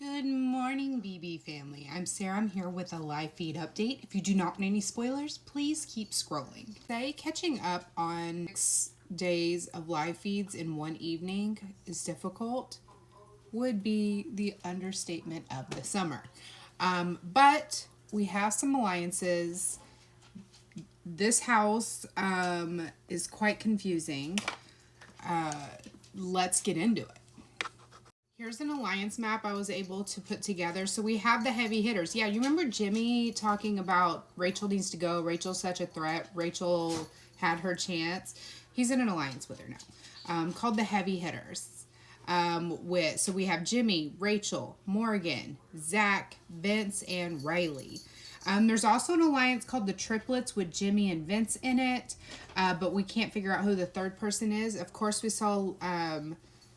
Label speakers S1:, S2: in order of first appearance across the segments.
S1: Good morning, BB family. I'm Sarah. I'm here with a live feed update. If you do not want any spoilers, please keep scrolling. Today, catching up on 6 days of live feeds in one evening is difficult, would be the understatement of the summer. But we have some alliances. This house is quite confusing. Let's get into it. Here's an alliance map I was able to put together. So we have the heavy hitters. Yeah, you remember Jimmy talking about Rachel needs to go. Rachel's such a threat. Rachel had her chance. He's in an alliance with her now, called the heavy hitters. So we have Jimmy, Rachel, Morgan, Zach, Vince, and Riley. There's also an alliance called the triplets with Jimmy and Vince in it, but we can't figure out who the third person is. Of course, we saw...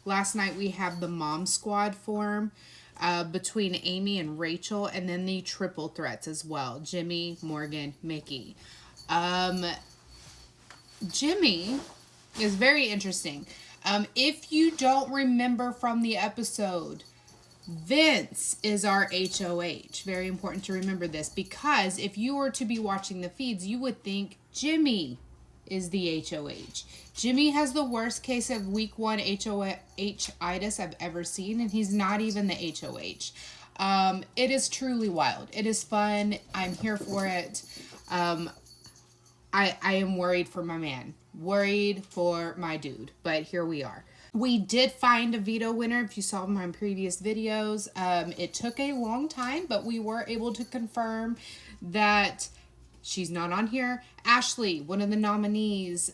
S1: last night we have the mom squad form between Amy and Rachel, and then the triple threats as well. Jimmy, Morgan, Mickey. Jimmy is very interesting. If you don't remember from the episode, Vince is our HOH. Very important to remember this, because if you were to be watching the feeds, you would think Jimmy is the HOH. Jimmy has the worst case of week 1 HOH-itis I've ever seen, and he's not even the HOH. It is truly wild. It is fun. I'm here for it. I am worried for my man. Worried for my dude. But here we are. We did find a veto winner, if you saw my previous videos. It took a long time, but we were able to confirm that she's not on here. Ashley, one of the nominees,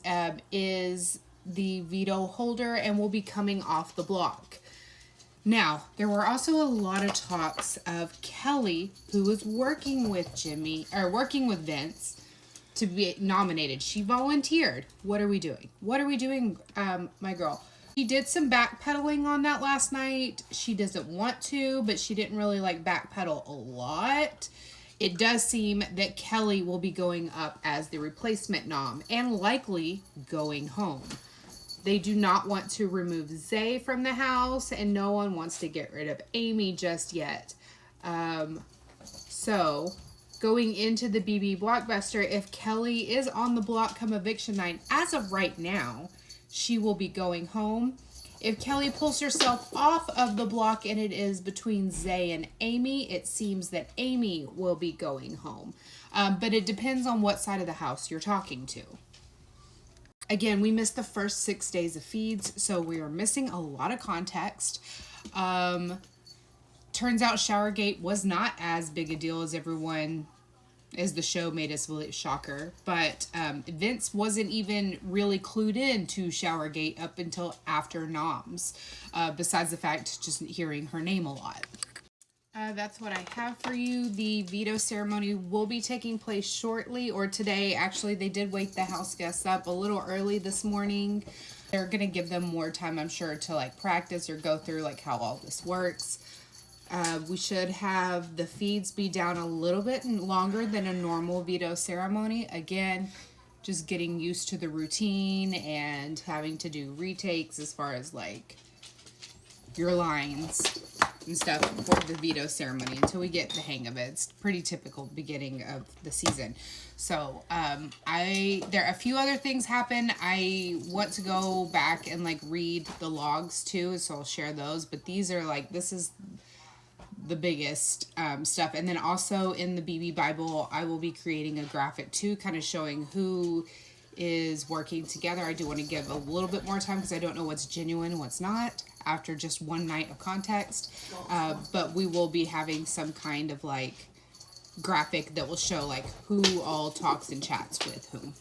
S1: is the veto holder and will be coming off the block. Now, there were also a lot of talks of Kelly, who was working with Vince, to be nominated. She volunteered. What are we doing? What are we doing, my girl? She did some backpedaling on that last night. She doesn't want to, but she didn't really backpedal a lot. It does seem that Kelly will be going up as the replacement nom and likely going home. They do not want to remove Zay from the house, and no one wants to get rid of Amy just yet. So going into the BB Blockbuster, if Kelly is on the block come eviction night, as of right now, she will be going home. If Kelly pulls herself off of the block and it is between Zay and Amy, it seems that Amy will be going home. But it depends on what side of the house you're talking to. Again, we missed the first 6 days of feeds, so we are missing a lot of context. Turns out Showergate was not as big a deal as the show made us believe. Shocker. But Vince wasn't even really clued in to Showergate up until after noms, besides the fact just hearing her name a lot. That's what I have for you. The veto ceremony will be taking place shortly, or today. Actually, they did wake the house guests up a little early this morning. They're going to give them more time, I'm sure, to practice or go through how all this works. We should have the feeds be down a little bit longer than a normal veto ceremony. Again, just getting used to the routine and having to do retakes as far as your lines and stuff for the veto ceremony until we get the hang of it. It's pretty typical beginning of the season. So there a few other things happen. I want to go back and read the logs too, so I'll share those. But these are this is the biggest stuff. And then also in the BB Bible, I will be creating a graphic too, kind of showing who is working together. I do want to give a little bit more time because I don't know what's genuine and what's not after just one night of context. But we will be having some kind of graphic that will show who all talks and chats with whom.